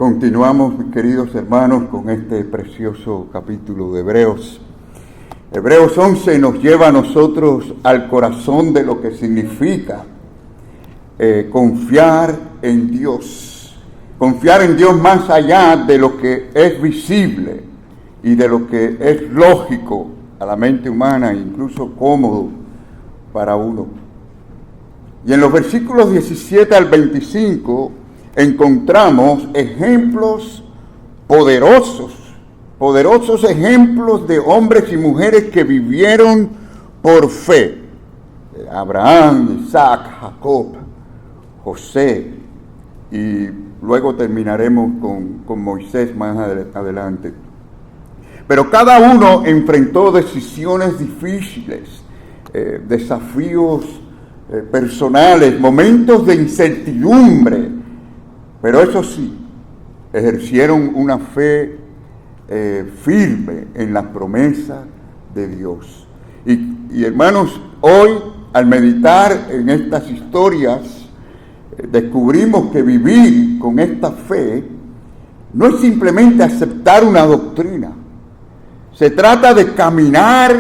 Continuamos, mis queridos hermanos, con este precioso capítulo de Hebreos. Hebreos 11 nos lleva a nosotros al corazón de lo que significa confiar en Dios. Confiar en Dios más allá de lo que es visible y de lo que es lógico a la mente humana, incluso cómodo para uno. Y en los versículos 17 al 25 encontramos ejemplos poderosos ejemplos de hombres y mujeres que vivieron por fe. Abraham, Isaac, Jacob, José, y luego terminaremos con Moisés más adelante. Pero cada uno enfrentó decisiones difíciles, desafíos personales, momentos de incertidumbre, pero eso sí, ejercieron una fe firme en las promesas de Dios. Y hermanos, hoy al meditar en estas historias, descubrimos que vivir con esta fe no es simplemente aceptar una doctrina. Se trata de caminar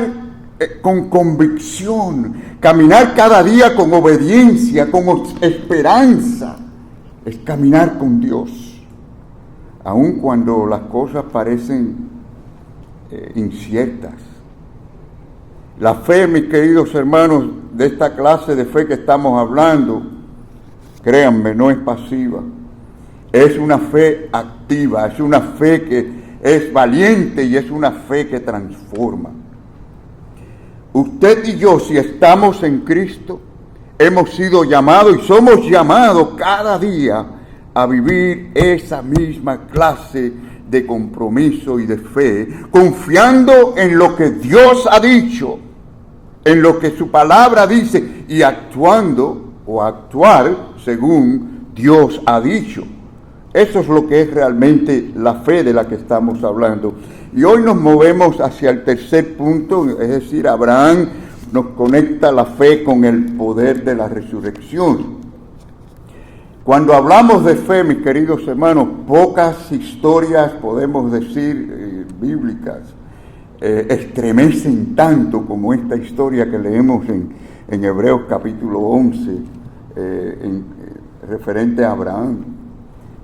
con convicción, caminar cada día con obediencia, con esperanza. Es caminar con Dios, aun cuando las cosas parecen inciertas. La fe, mis queridos hermanos, de esta clase de fe que estamos hablando, créanme, no es pasiva. Es una fe activa, es una fe que es valiente y es una fe que transforma. Usted y yo, si estamos en Cristo, hemos sido llamados y somos llamados cada día a vivir esa misma clase de compromiso y de fe, confiando en lo que Dios ha dicho, en lo que su palabra dice y actuando o actuar según Dios ha dicho. Eso es lo que es realmente la fe de la que estamos hablando. Y hoy nos movemos hacia el tercer punto, es decir, Abraham nos conecta la fe con el poder de la resurrección. Cuando hablamos de fe, mis queridos hermanos, pocas historias, podemos decir, bíblicas, estremecen tanto como esta historia que leemos en Hebreos capítulo 11, referente a Abraham.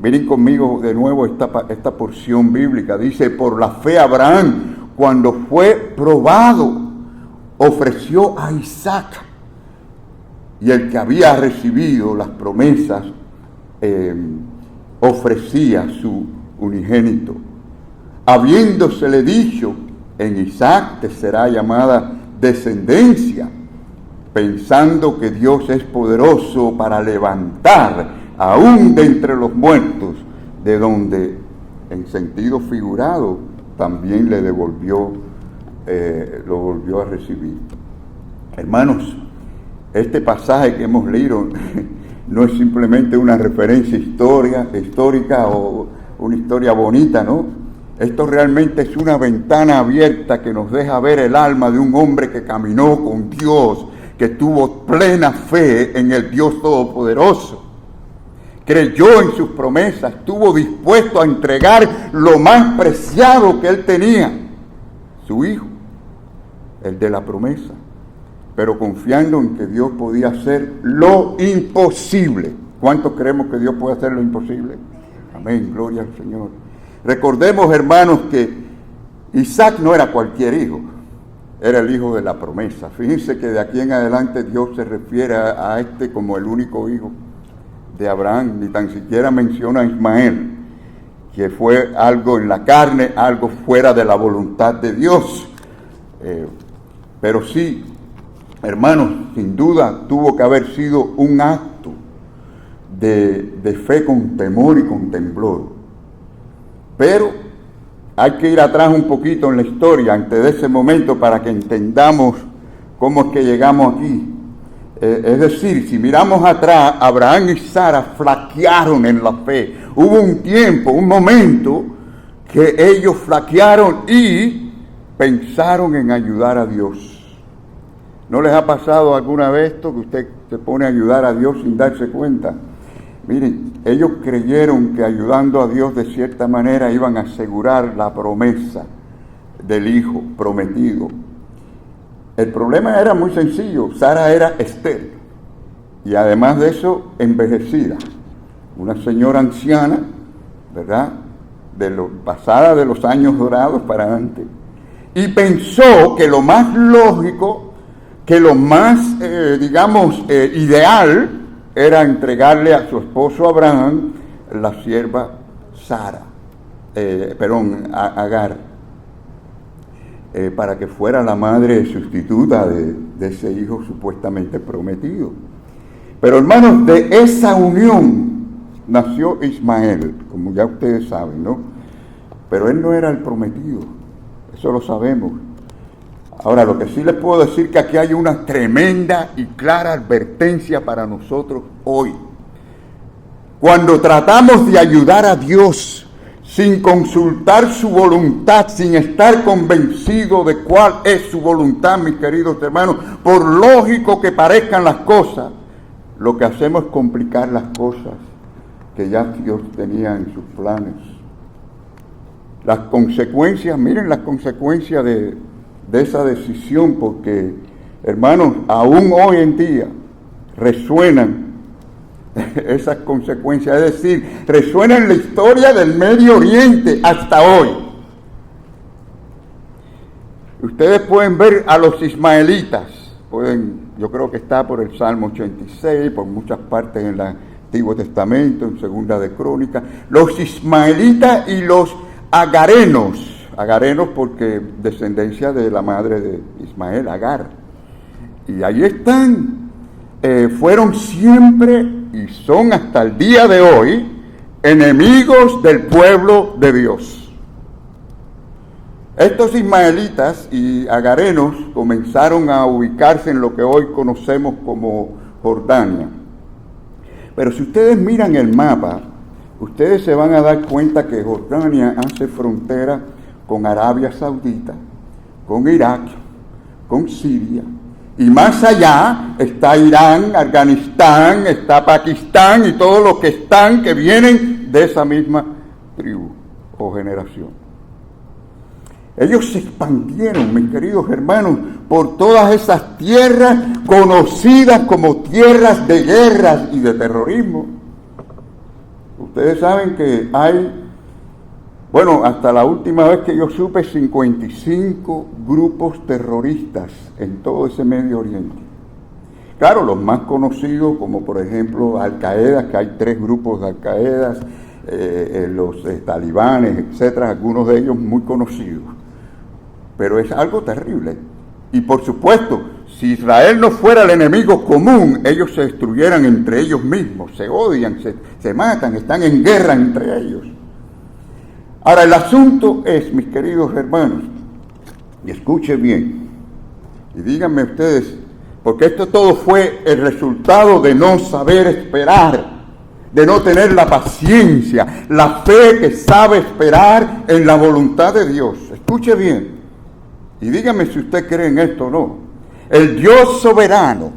Miren conmigo de nuevo esta porción bíblica. Dice, por la fe Abraham, cuando fue probado, ofreció a Isaac, y el que había recibido las promesas ofrecía su unigénito, habiéndosele dicho, en Isaac te será llamada descendencia, pensando que Dios es poderoso para levantar aún de entre los muertos, de donde en sentido figurado también le devolvió lo volvió a recibir. Hermanos, este pasaje que hemos leído no es simplemente una referencia histórica o una historia bonita, ¿no? Esto realmente es una ventana abierta que nos deja ver el alma de un hombre que caminó con Dios, que tuvo plena fe en el Dios Todopoderoso, creyó en sus promesas, estuvo dispuesto a entregar lo más preciado que él tenía, su hijo, el de la promesa, pero confiando en que Dios podía hacer lo imposible. ¿Cuántos creemos que Dios puede hacer lo imposible? Amén, gloria al Señor. Recordemos, hermanos, que Isaac no era cualquier hijo, era el hijo de la promesa. Fíjense que de aquí en adelante Dios se refiere a este como el único hijo de Abraham, ni tan siquiera menciona a Ismael, que fue algo en la carne, algo fuera de la voluntad de Dios. Pero sí, hermanos, sin duda tuvo que haber sido un acto de fe con temor y con temblor. Pero hay que ir atrás un poquito en la historia, antes de ese momento, para que entendamos cómo es que llegamos aquí. Es decir, si miramos atrás, Abraham y Sara flaquearon en la fe. Hubo un tiempo, un momento, que ellos flaquearon y pensaron en ayudar a Dios. ¿No les ha pasado alguna vez esto, que usted se pone a ayudar a Dios sin darse cuenta? Miren, ellos creyeron que ayudando a Dios de cierta manera iban a asegurar la promesa del hijo prometido. El problema era muy sencillo. Sara era estéril y además de eso envejecida, una señora anciana, ¿verdad?, pasada de los años dorados para antes, y pensó que lo más lógico, que lo más ideal era entregarle a su esposo Abraham la sierva Agar, para que fuera la madre sustituta de ese hijo supuestamente prometido. Pero hermanos, de esa unión nació Ismael, como ya ustedes saben, ¿no? Pero él no era el prometido, eso lo sabemos. Ahora, lo que sí les puedo decir es que aquí hay una tremenda y clara advertencia para nosotros hoy. Cuando tratamos de ayudar a Dios sin consultar su voluntad, sin estar convencido de cuál es su voluntad, mis queridos hermanos, por lógico que parezcan las cosas, lo que hacemos es complicar las cosas que ya Dios tenía en sus planes. Las consecuencias, miren las consecuencias de esa decisión, porque, hermanos, aún hoy en día resuenan esas consecuencias, es decir, resuena en la historia del Medio Oriente hasta hoy. Ustedes pueden ver a los ismaelitas, yo creo que está por el Salmo 86, por muchas partes en el Antiguo Testamento, en Segunda de Crónicas, los ismaelitas y los agarenos porque descendencia de la madre de Ismael, Agar. Y ahí están, fueron siempre y son hasta el día de hoy enemigos del pueblo de Dios. Estos ismaelitas y agarenos comenzaron a ubicarse en lo que hoy conocemos como Jordania. Pero si ustedes miran el mapa, ustedes se van a dar cuenta que Jordania hace frontera con Arabia Saudita, con Irak, con Siria, y más allá está Irán, Afganistán, está Pakistán y todos los que vienen de esa misma tribu o generación. Ellos se expandieron, mis queridos hermanos, por todas esas tierras conocidas como tierras de guerras y de terrorismo. Ustedes saben que hay, hasta la última vez que yo supe, 55 grupos terroristas en todo ese Medio Oriente. Claro, los más conocidos, como por ejemplo Al-Qaeda, que hay 3 grupos de Al-Qaeda, los talibanes, etcétera, algunos de ellos muy conocidos. Pero es algo terrible. Y por supuesto, si Israel no fuera el enemigo común, ellos se destruyeran entre ellos mismos, se odian, se matan, están en guerra entre ellos. Ahora, el asunto es, mis queridos hermanos, y escuchen bien, y díganme ustedes, porque esto todo fue el resultado de no saber esperar, de no tener la paciencia, la fe que sabe esperar en la voluntad de Dios. Escuche bien, y dígame si usted cree en esto o no. El Dios soberano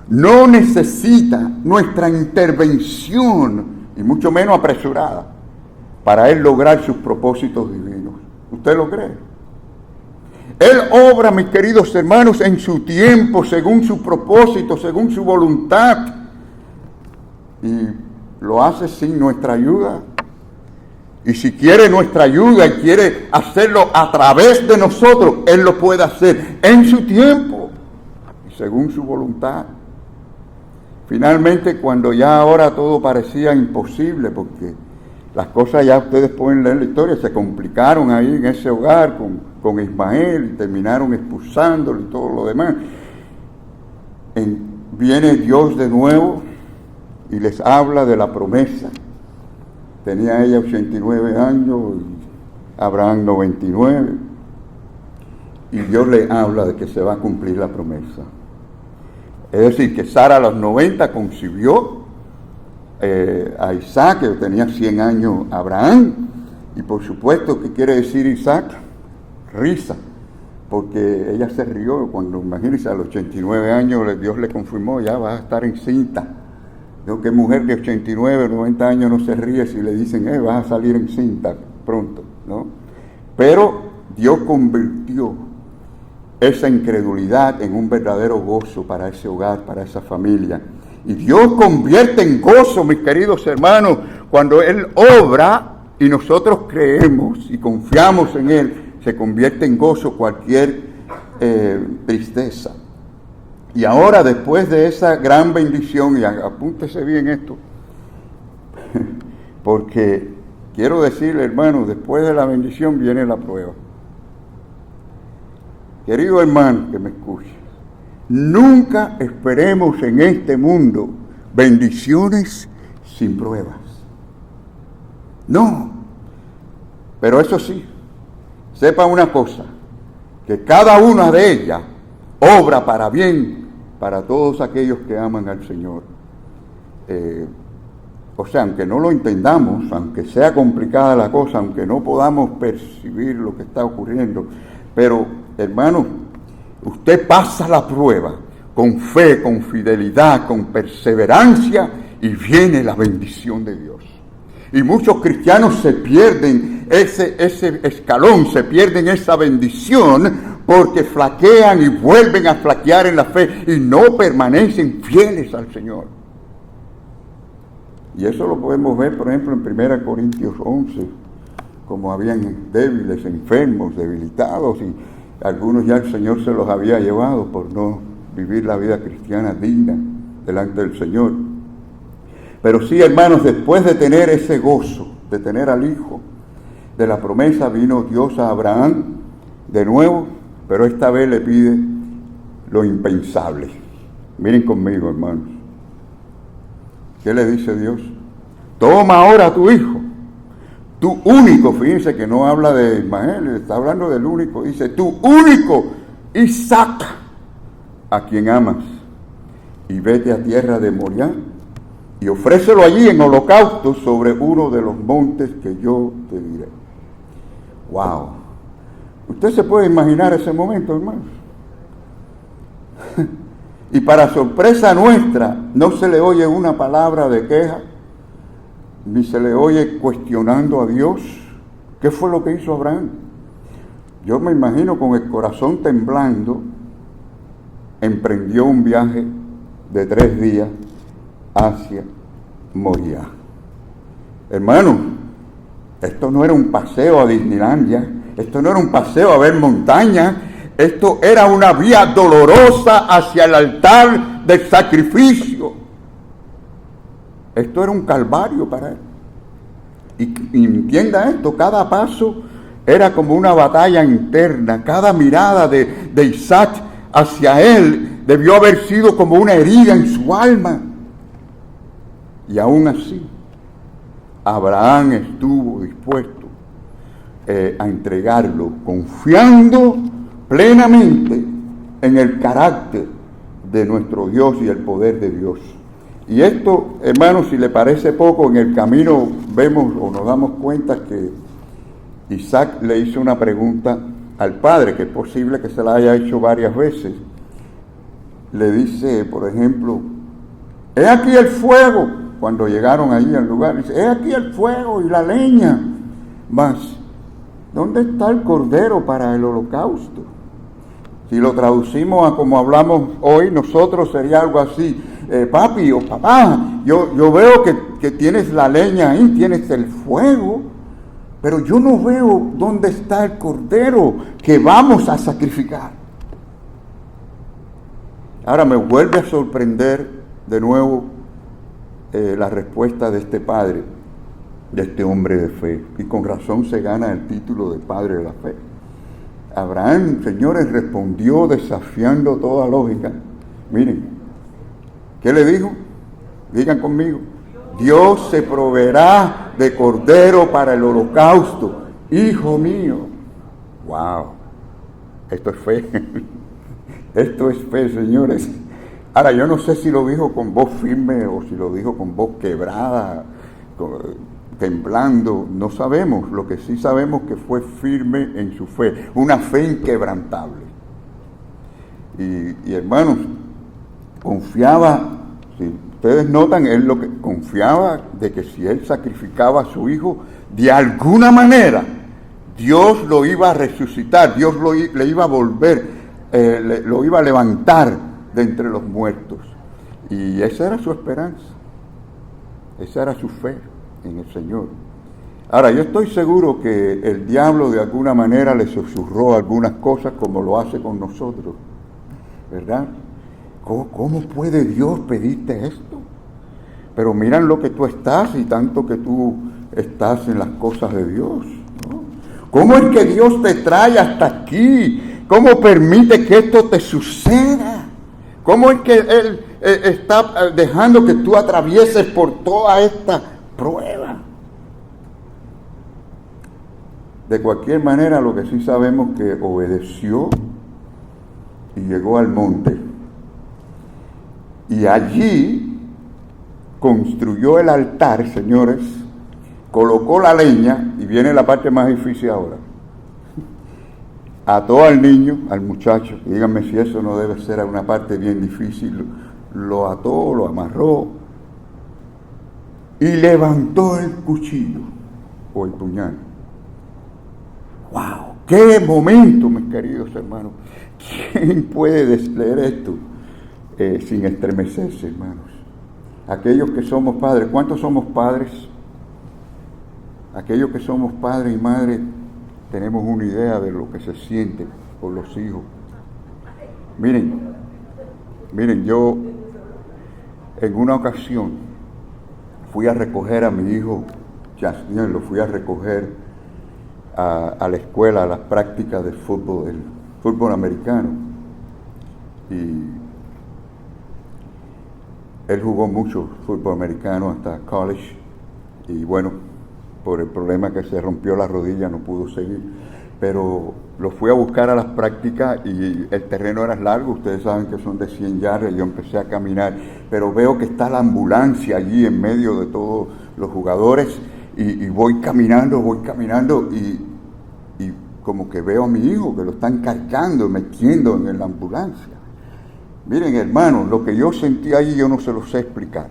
no necesita nuestra intervención, y mucho menos apresurada, para Él lograr sus propósitos divinos. ¿Usted lo cree? Él obra, mis queridos hermanos, en su tiempo, según su propósito, según su voluntad. Y lo hace sin nuestra ayuda. Y si quiere nuestra ayuda y quiere hacerlo a través de nosotros, Él lo puede hacer en su tiempo y según su voluntad. Finalmente, cuando ya ahora todo parecía imposible, porque las cosas, ya ustedes pueden leer la historia, se complicaron ahí en ese hogar con Ismael y terminaron expulsándolo y todo lo demás. Viene Dios de nuevo y les habla de la promesa. Tenía ella 89 años y Abraham 99. Y Dios le habla de que se va a cumplir la promesa. Es decir, que Sara a los 90 concibió a Isaac, que tenía 100 años Abraham. Y por supuesto, ¿qué quiere decir Isaac? Risa. Porque ella se rió cuando, imagínense, a los 89 años Dios le confirmó, ya vas a estar encinta Creo que mujer de 89 o 90 años no se ríe si le dicen, vas a salir en cinta pronto, ¿no? Pero Dios convirtió esa incredulidad en un verdadero gozo para ese hogar, para esa familia. Y Dios convierte en gozo, mis queridos hermanos, cuando Él obra y nosotros creemos y confiamos en Él, se convierte en gozo cualquier tristeza. Y ahora, después de esa gran bendición, y apúntese bien esto, porque quiero decirle, hermano, después de la bendición viene la prueba. Querido hermano que me escuche, nunca esperemos en este mundo bendiciones sin pruebas. No, pero eso sí, sepa una cosa, que cada una de ellas obra para bien para todos aquellos que aman al Señor. O sea, aunque no lo entendamos, aunque sea complicada la cosa, aunque no podamos percibir lo que está ocurriendo, pero hermano, usted pasa la prueba con fe, con fidelidad, con perseverancia y viene la bendición de Dios. Y muchos cristianos se pierden ese escalón, se pierden esa bendición porque flaquean y vuelven a flaquear en la fe y no permanecen fieles al Señor. Y eso lo podemos ver, por ejemplo, en 1 Corintios 11, como habían débiles, enfermos, debilitados, y algunos ya el Señor se los había llevado por no vivir la vida cristiana digna delante del Señor. Pero sí, hermanos, después de tener ese gozo, de tener al Hijo de la promesa, vino Dios a Abraham de nuevo, pero esta vez le pide lo impensable. Miren conmigo, hermanos. ¿Qué le dice Dios? Toma ahora a tu hijo, tu único, fíjense que no habla de Ismael, está hablando del único, dice, tu único Isaac, a quien amas, y vete a tierra de Moriah, y ofrécelo allí en holocausto sobre uno de los montes que yo te diré. ¡Wow! Usted se puede imaginar ese momento, hermanos. Y para sorpresa nuestra, no se le oye una palabra de queja, ni se le oye cuestionando a Dios. ¿Qué fue lo que hizo Abraham? Yo me imagino con el corazón temblando, emprendió un viaje de 3 días hacia Moriah. Hermano, esto no era un paseo a Disneylandia, esto no era un paseo a ver montañas, esto era una vía dolorosa hacia el altar del sacrificio. Esto era un calvario para él. Y entienda esto, cada paso era como una batalla interna, cada mirada de Isaac hacia él debió haber sido como una herida en su alma. Y aún así, Abraham estuvo dispuesto a entregarlo, confiando plenamente en el carácter de nuestro Dios y el poder de Dios. Y esto, hermanos, si le parece poco, en el camino vemos o nos damos cuenta que Isaac le hizo una pregunta al padre, que es posible que se la haya hecho varias veces. Le dice, por ejemplo, he aquí el fuego, cuando llegaron allí al lugar, dice, he aquí el fuego y la leña, mas ¿dónde está el cordero para el holocausto? Si lo traducimos a como hablamos hoy, nosotros sería algo así, papi o papá, yo veo que tienes la leña ahí, tienes el fuego, pero yo no veo dónde está el cordero que vamos a sacrificar. Ahora me vuelve a sorprender de nuevo la respuesta de este padre, de este hombre de fe, y con razón se gana el título de padre de la fe. Abraham, señores, respondió desafiando toda lógica. Miren, ¿qué le dijo? Digan conmigo, Dios se proveerá de cordero para el holocausto, hijo mío. ¡Wow! Esto es fe. Esto es fe, señores. Ahora, yo no sé si lo dijo con voz firme o si lo dijo con voz quebrada, temblando, no sabemos. Lo que sí sabemos que fue firme en su fe, una fe inquebrantable. Y hermanos, confiaba, sí, Ustedes notan, él lo que confiaba de que si él sacrificaba a su hijo, de alguna manera Dios lo iba a resucitar, Dios le iba a volver, lo iba a levantar de entre los muertos. Y esa era su esperanza, esa era su fe en el Señor. Ahora, yo estoy seguro que el diablo de alguna manera le susurró algunas cosas como lo hace con nosotros, ¿verdad? ¿Cómo puede Dios pedirte esto? Pero miran lo que tú estás y tanto que tú estás en las cosas de Dios, ¿no? ¿Cómo es que Dios te trae hasta aquí? ¿Cómo permite que esto te suceda? ¿Cómo es que Él está dejando que tú atravieses por toda esta prueba? De cualquier manera, lo que sí sabemos que obedeció y llegó al monte. Y allí construyó el altar, señores, colocó la leña, y viene la parte más difícil ahora. Ató al niño, al muchacho, y díganme si eso no debe ser una parte bien difícil. Lo ató, lo amarró, y levantó el cuchillo, o el puñal. ¡Wow! ¡Qué momento, mis queridos hermanos! ¿Quién puede leer esto sin estremecerse, hermanos? Aquellos que somos padres, ¿cuántos somos padres? Aquellos que somos padres y madres tenemos una idea de lo que se siente por los hijos. Miren, yo en una ocasión fui a recoger a mi hijo Jasniel, lo fui a recoger a la escuela, a las prácticas de fútbol, el fútbol americano. Y él jugó mucho fútbol americano hasta college, y bueno, por el problema que se rompió la rodilla no pudo seguir, pero lo fui a buscar a las prácticas y el terreno era largo, ustedes saben que son de 100 yardas, yo empecé a caminar, pero veo que está la ambulancia allí en medio de todos los jugadores, y voy caminando y como que veo a mi hijo que lo están cargando, metiendo en la ambulancia. Miren, hermanos, lo que yo sentí allí yo no se lo sé explicar.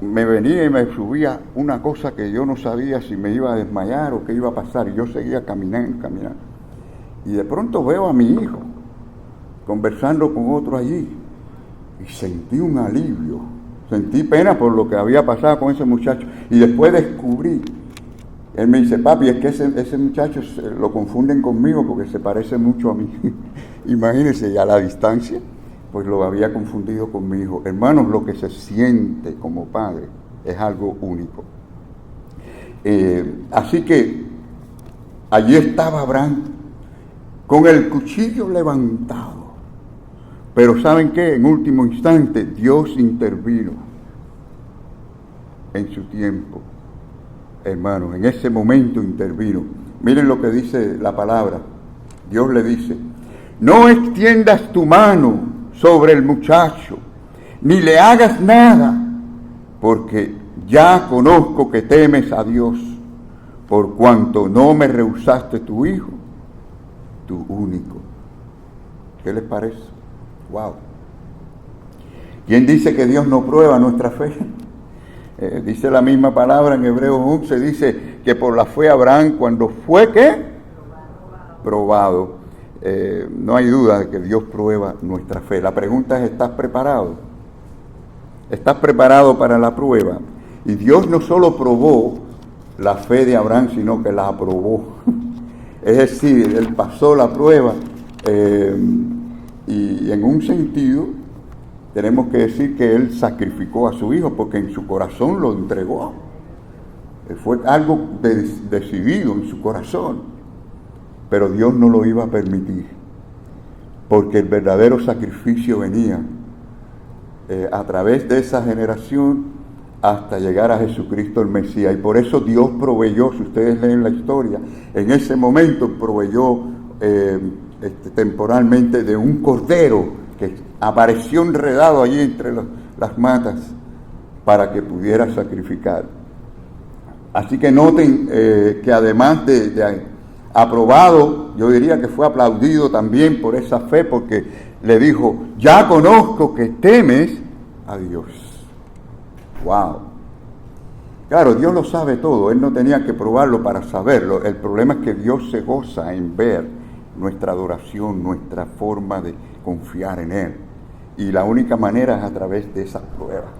Me venía y me subía una cosa que yo no sabía si me iba a desmayar o qué iba a pasar, y yo seguía caminando. Y de pronto veo a mi hijo conversando con otro allí, y sentí un alivio, sentí pena por lo que había pasado con ese muchacho, y después descubrí, él me dice: papi, es que ese muchacho lo confunden conmigo porque se parece mucho a mí. Imagínense, y a la distancia, pues lo había confundido con mi hijo. Hermanos, lo que se siente como padre es algo único. Así que allí estaba Abraham con el cuchillo levantado. Pero ¿saben qué? En último instante Dios intervino en su tiempo. Hermanos, en ese momento intervino. Miren lo que dice la palabra. Dios le dice: no extiendas tu mano sobre el muchacho, ni le hagas nada, porque ya conozco que temes a Dios, por cuanto no me rehusaste tu hijo, tu único. ¿Qué les parece? Wow. ¿Quién dice que Dios no prueba nuestra fe? Dice la misma palabra en Hebreos 11, dice que por la fe Abraham, cuando fue ¿qué? Probado. No hay duda de que Dios prueba nuestra fe. La pregunta es: ¿estás preparado? ¿Estás preparado para la prueba? Y Dios no solo probó la fe de Abraham, sino que la aprobó. Es decir, él pasó la prueba, y en un sentido tenemos que decir que él sacrificó a su hijo, porque en su corazón lo entregó. Fue algo decidido en su corazón, pero Dios no lo iba a permitir, porque el verdadero sacrificio venía a través de esa generación hasta llegar a Jesucristo el Mesías. Y por eso Dios proveyó, si ustedes leen la historia, en ese momento proveyó temporalmente de un cordero que apareció enredado allí entre las matas para que pudiera sacrificar. Así que noten que además de aprobado, yo diría que fue aplaudido también por esa fe, porque le dijo: ya conozco que temes a Dios. ¡Wow! Claro, Dios lo sabe todo, Él no tenía que probarlo para saberlo. El problema es que Dios se goza en ver nuestra adoración, nuestra forma de confiar en Él. Y la única manera es a través de esas pruebas,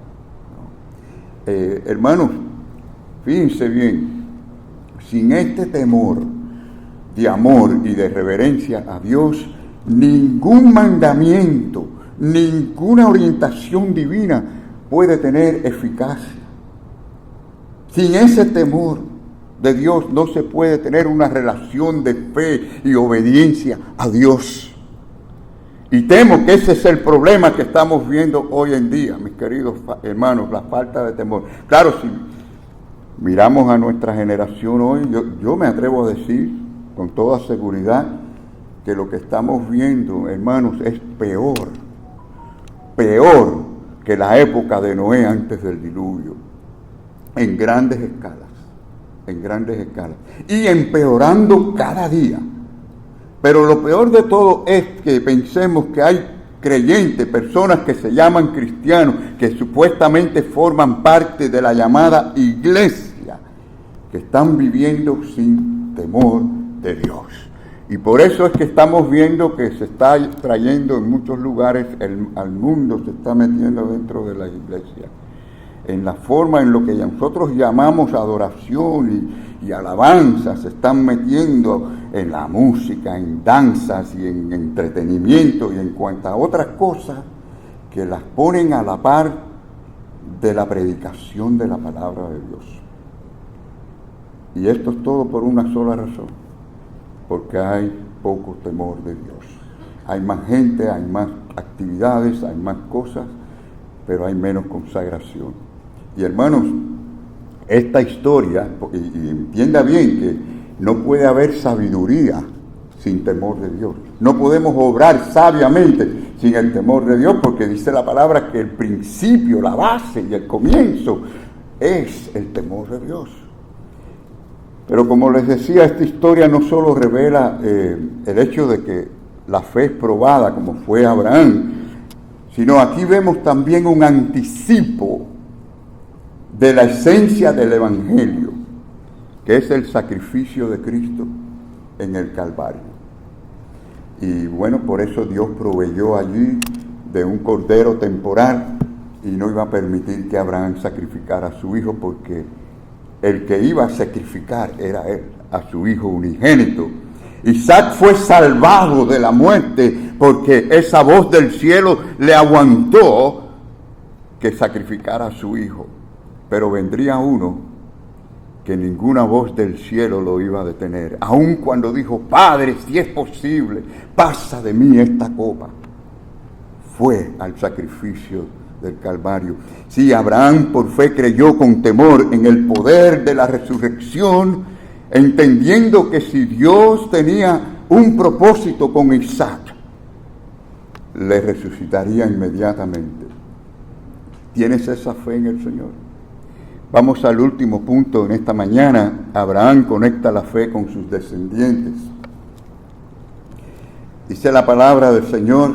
¿no? Hermanos, fíjense bien, sin este temor de amor y de reverencia a Dios, ningún mandamiento, ninguna orientación divina puede tener eficacia. Sin ese temor de Dios no se puede tener una relación de fe y obediencia a Dios. Y temo que ese es el problema que estamos viendo hoy en día, mis queridos hermanos, la falta de temor. Claro, si miramos a nuestra generación hoy, yo me atrevo a decir con toda seguridad que lo que estamos viendo, hermanos, es peor que la época de Noé antes del diluvio, en grandes escalas, y empeorando cada día. Pero lo peor de todo es que pensemos que hay creyentes, personas que se llaman cristianos, que supuestamente forman parte de la llamada iglesia, que están viviendo sin temor de Dios. Y por eso es que estamos viendo que se está trayendo en muchos lugares, al mundo se está metiendo dentro de la iglesia, en la forma en lo que nosotros llamamos adoración y alabanza, se están metiendo en la música, en danzas y en entretenimiento y en cuantas otras cosas que las ponen a la par de la predicación de la palabra de Dios. Y esto es todo por una sola razón, porque hay poco temor de Dios. Hay más gente, hay más actividades, hay más cosas, pero hay menos consagración. Y hermanos, esta historia, y entienda bien que no puede haber sabiduría sin temor de Dios. No podemos obrar sabiamente sin el temor de Dios, porque dice la palabra que el principio, la base y el comienzo es el temor de Dios. Pero como les decía, esta historia no solo revela el hecho de que la fe es probada, como fue Abraham, sino aquí vemos también un anticipo de la esencia del Evangelio, que es el sacrificio de Cristo en el Calvario. Y bueno, por eso Dios proveyó allí de un cordero temporal y no iba a permitir que Abraham sacrificara a su hijo, porque el que iba a sacrificar era él, a su hijo unigénito. Isaac fue salvado de la muerte porque esa voz del cielo le aguantó que sacrificara a su hijo. Pero vendría uno que ninguna voz del cielo lo iba a detener, aun cuando dijo: Padre, si es posible, pasa de mí esta copa. Fue al sacrificio del Calvario. Sí, Abraham por fe creyó con temor en el poder de la resurrección, entendiendo que si Dios tenía un propósito con Isaac, le resucitaría inmediatamente. ¿Tienes esa fe en el Señor? Vamos al último punto en esta mañana. Abraham conecta la fe con sus descendientes. Dice la palabra del Señor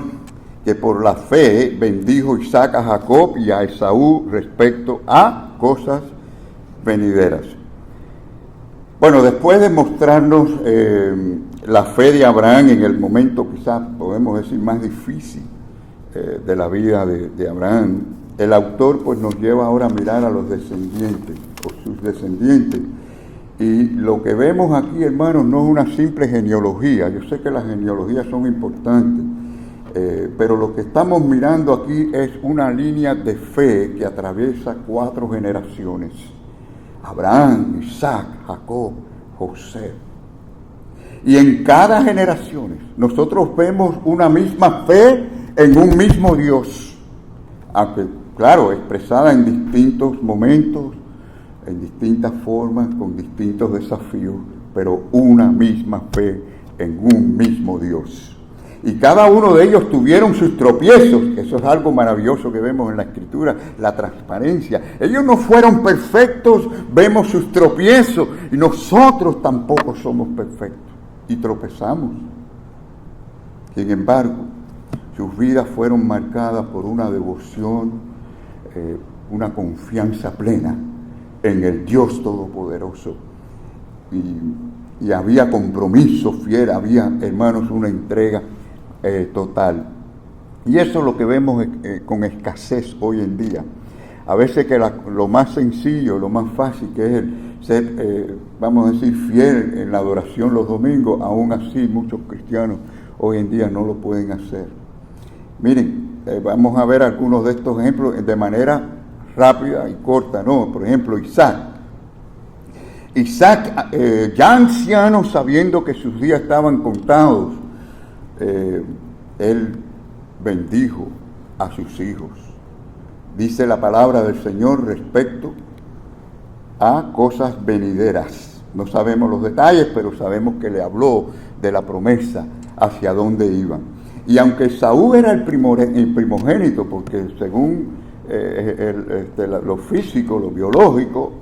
que por la fe bendijo Isaac a Jacob y a Esaú respecto a cosas venideras. Bueno, después de mostrarnos la fe de Abraham en el momento quizás podemos decir más difícil de la vida de Abraham, el autor pues nos lleva ahora a mirar a los descendientes, o sus descendientes. Y lo que vemos aquí, hermanos, no es una simple genealogía. Yo sé que las genealogías son importantes, pero lo que estamos mirando aquí es una línea de fe que atraviesa 4 generaciones. Abraham, Isaac, Jacob, José. Y en cada generación nosotros vemos una misma fe en un mismo Dios, aunque claro, expresada en distintos momentos, en distintas formas, con distintos desafíos, pero una misma fe en un mismo Dios. Y cada uno de ellos tuvieron sus tropiezos, que eso es algo maravilloso que vemos en la Escritura, la transparencia. Ellos no fueron perfectos, vemos sus tropiezos, y nosotros tampoco somos perfectos, y tropezamos. Sin embargo, sus vidas fueron marcadas por una devoción una confianza plena en el Dios Todopoderoso. Y había compromiso fiel, había, hermanos, una entrega total. Y eso es lo que vemos con escasez hoy en día. A veces que lo más sencillo, lo más fácil que es el ser, vamos a decir, fiel en la adoración los domingos, aún así muchos cristianos hoy en día no lo pueden hacer. Miren, vamos a ver algunos de estos ejemplos de manera rápida y corta, ¿no? Por ejemplo, Isaac, ya anciano, sabiendo que sus días estaban contados, él bendijo a sus hijos. Dice la palabra del Señor respecto a cosas venideras. No sabemos los detalles, pero sabemos que le habló de la promesa hacia dónde iban. Y aunque Saúl era el primogénito, porque según lo físico, lo biológico,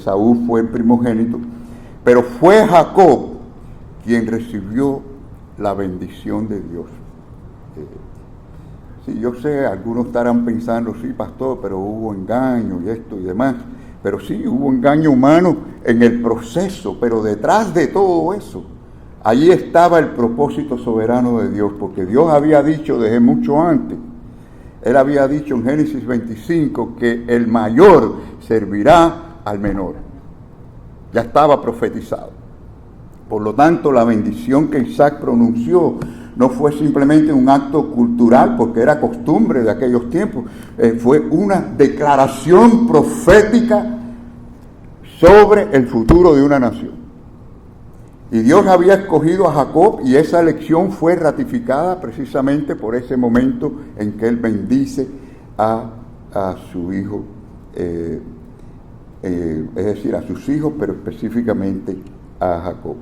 Saúl fue el primogénito, pero fue Jacob quien recibió la bendición de Dios. Sí, yo sé, algunos estarán pensando, sí, pastor, pero hubo engaño y esto y demás. Pero sí, hubo engaño humano en el proceso, pero detrás de todo eso, allí estaba el propósito soberano de Dios, porque Dios había dicho desde mucho antes, Él había dicho en Génesis 25 que el mayor servirá al menor. Ya estaba profetizado. Por lo tanto, la bendición que Isaac pronunció no fue simplemente un acto cultural, porque era costumbre de aquellos tiempos, fue una declaración profética sobre el futuro de una nación. Y Dios había escogido a Jacob, y esa elección fue ratificada precisamente por ese momento en que él bendice a su hijo, es decir, a sus hijos, pero específicamente a Jacob.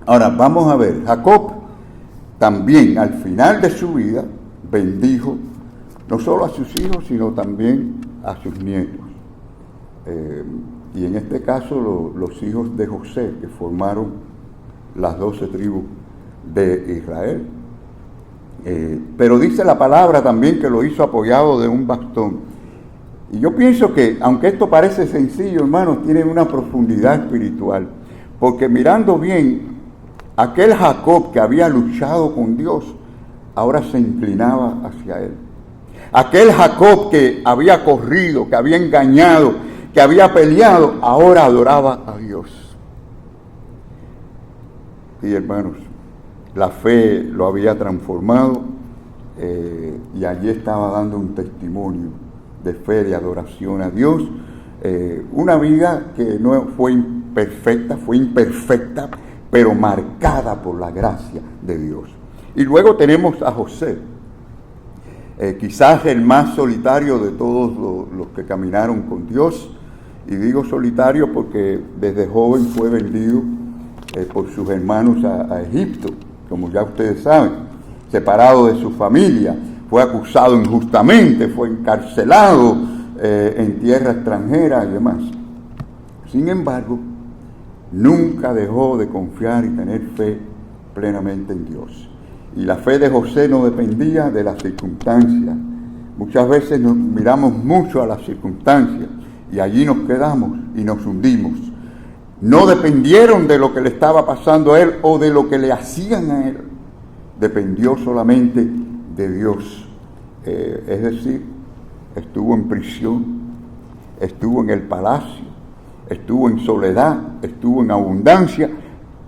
Ahora, vamos a ver, Jacob también al final de su vida bendijo no solo a sus hijos, sino también a sus nietos. Y en este caso los hijos de José, que formaron las 12 tribus de Israel. Pero dice la palabra también que lo hizo apoyado de un bastón. Y yo pienso que, aunque esto parece sencillo, hermanos, tiene una profundidad espiritual. Porque mirando bien, aquel Jacob que había luchado con Dios, ahora se inclinaba hacia él. Aquel Jacob que había corrido, que había engañado, que había peleado, ahora adoraba a Dios. Y hermanos, la fe lo había transformado, y allí estaba dando un testimonio de fe, de adoración a Dios. Una vida que no fue perfecta, fue imperfecta, pero marcada por la gracia de Dios. Y luego tenemos a José, quizás el más solitario de todos los que caminaron con Dios. Y digo solitario porque desde joven fue vendido por sus hermanos a Egipto, como ya ustedes saben, separado de su familia, fue acusado injustamente, fue encarcelado en tierra extranjera y demás. Sin embargo, nunca dejó de confiar y tener fe plenamente en Dios. Y la fe de José no dependía de las circunstancias. Muchas veces nos miramos mucho a las circunstancias y allí nos quedamos y nos hundimos. No dependieron de lo que le estaba pasando a él o de lo que le hacían a él. Dependió solamente de Dios. Es decir, estuvo en prisión, estuvo en el palacio, estuvo en soledad, estuvo en abundancia,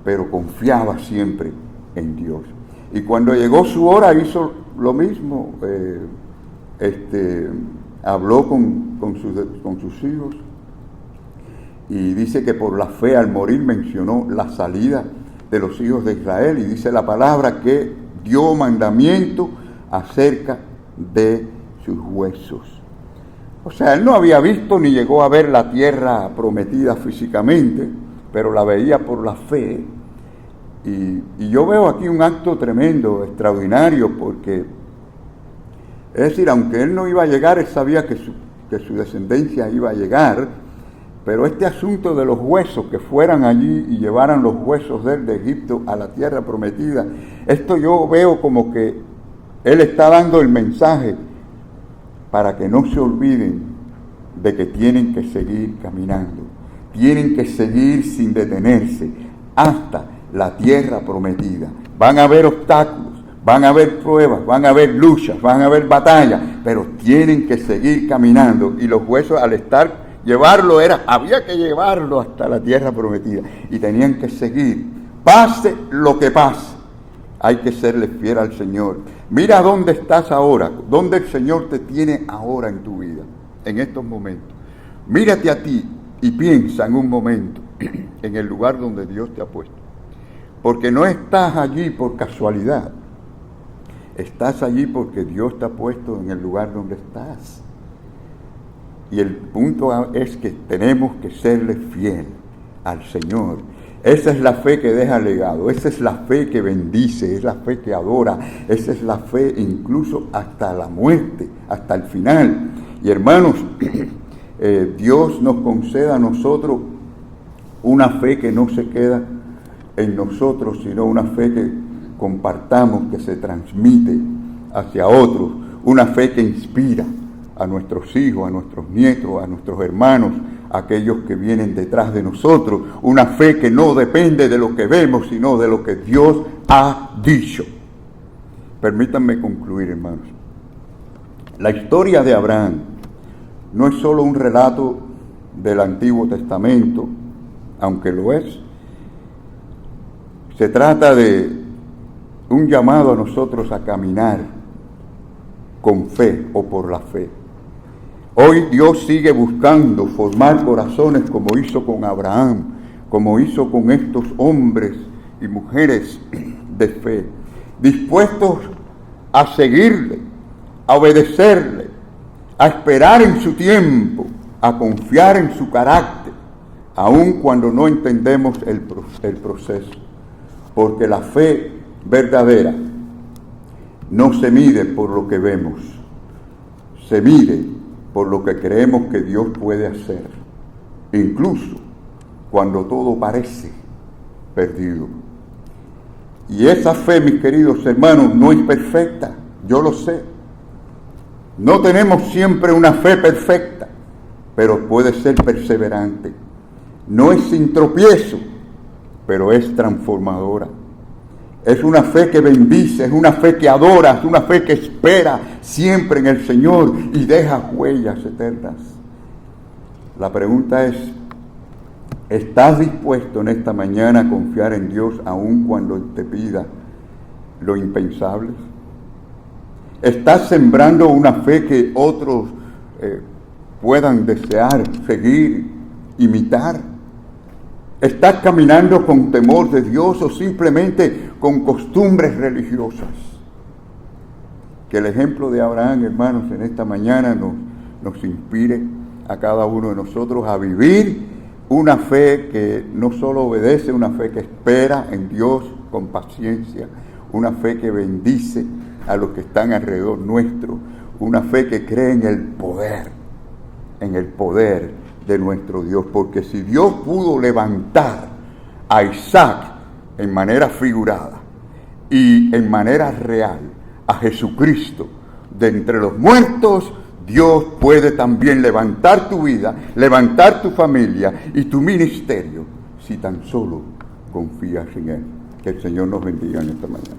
pero confiaba siempre en Dios. Y cuando llegó su hora hizo lo mismo, habló con sus hijos, y dice que por la fe al morir mencionó la salida de los hijos de Israel, y dice la palabra que dio mandamiento acerca de sus huesos. O sea, él no había visto ni llegó a ver la tierra prometida físicamente, pero la veía por la fe. Y yo veo aquí un acto tremendo, extraordinario, porque, es decir, aunque él no iba a llegar, él sabía que su descendencia iba a llegar, pero este asunto de los huesos, que fueran allí y llevaran los huesos de él de Egipto a la tierra prometida, esto yo veo como que él está dando el mensaje: para que no se olviden de que tienen que seguir caminando, tienen que seguir sin detenerse hasta la tierra prometida. Van a haber obstáculos, van a haber pruebas, van a haber luchas, van a haber batallas, pero tienen que seguir caminando. Y los huesos, al había que llevarlo hasta la tierra prometida, y tenían que seguir, pase lo que pase. Hay que serle fiel al Señor. Mira dónde estás ahora, dónde el Señor te tiene ahora en tu vida, en estos momentos. Mírate a ti y piensa en un momento en el lugar donde Dios te ha puesto. Porque no estás allí por casualidad. Estás allí porque Dios te ha puesto en el lugar donde estás. Y el punto es que tenemos que serle fiel al Señor. Esa es la fe que deja legado, esa es la fe que bendice, es la fe que adora, esa es la fe incluso hasta la muerte, hasta el final. Y hermanos, Dios nos conceda a nosotros una fe que no se queda en nosotros, sino una fe que compartamos, que se transmite hacia otros, una fe que inspira a nuestros hijos, a nuestros nietos, a nuestros hermanos, a aquellos que vienen detrás de nosotros, una fe que no depende de lo que vemos, sino de lo que Dios ha dicho. Permítanme concluir, hermanos. La historia de Abraham no es solo un relato del Antiguo Testamento, aunque lo es. Se trata de un llamado a nosotros a caminar con fe o por la fe. Hoy Dios sigue buscando formar corazones como hizo con Abraham, como hizo con estos hombres y mujeres de fe, dispuestos a seguirle, a obedecerle, a esperar en su tiempo, a confiar en su carácter, aun cuando no entendemos el proceso. Porque la fe verdadera no se mide por lo que vemos, se mide por lo que creemos que Dios puede hacer, incluso cuando todo parece perdido. Y esa fe, mis queridos hermanos, no es perfecta, yo lo sé. No tenemos siempre una fe perfecta, pero puede ser perseverante. No es sin tropiezo, pero es transformadora. Es una fe que bendice, es una fe que adora, es una fe que espera siempre en el Señor y deja huellas eternas. La pregunta es, ¿estás dispuesto en esta mañana a confiar en Dios aun cuando te pida lo impensable? ¿Estás sembrando una fe que otros puedan desear, seguir, imitar? ¿Estás caminando con temor de Dios o simplemente con costumbres religiosas? Que el ejemplo de Abraham, hermanos, en esta mañana nos inspire a cada uno de nosotros a vivir una fe que no solo obedece, una fe que espera en Dios con paciencia, una fe que bendice a los que están alrededor nuestro, una fe que cree en el poder de nuestro Dios, porque si Dios pudo levantar a Isaac en manera figurada y en manera real a Jesucristo de entre los muertos, Dios puede también levantar tu vida, levantar tu familia y tu ministerio, si tan solo confías en Él. Que el Señor nos bendiga en esta mañana.